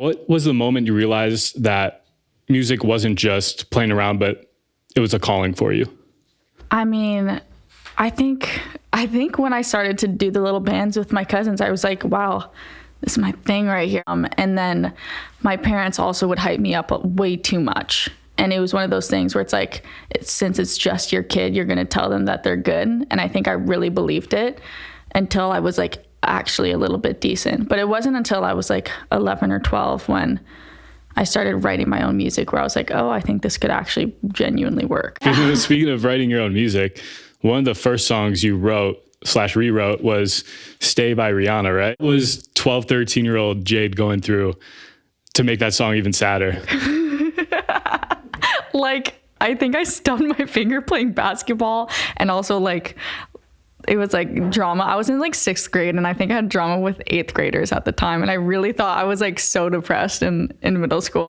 What was the moment you realized that music wasn't just playing around, but it was a calling for you? I mean, I think when I started to do the little bands with my cousins, I was like, wow, this is my thing right here. And then my parents also would hype me up way too much. And it was one of those things where it's like, since it's just your kid, you're going to tell them that they're good. And I think I really believed it until I was like actually a little bit decent. But it wasn't until I was like 11 or 12 when I started writing my own music where I was like, oh, I think this could actually genuinely work. Speaking of writing your own music, one of the first songs you wrote/rewrote was Stay by Rihanna, right? What was 12, 13-year-old Jade going through to make that song even sadder? Like, I think I stubbed my finger playing basketball, and also like it was like drama. I was in like 6th grade, and I think I had drama with 8th graders at the time, and I really thought I was like so depressed in middle school.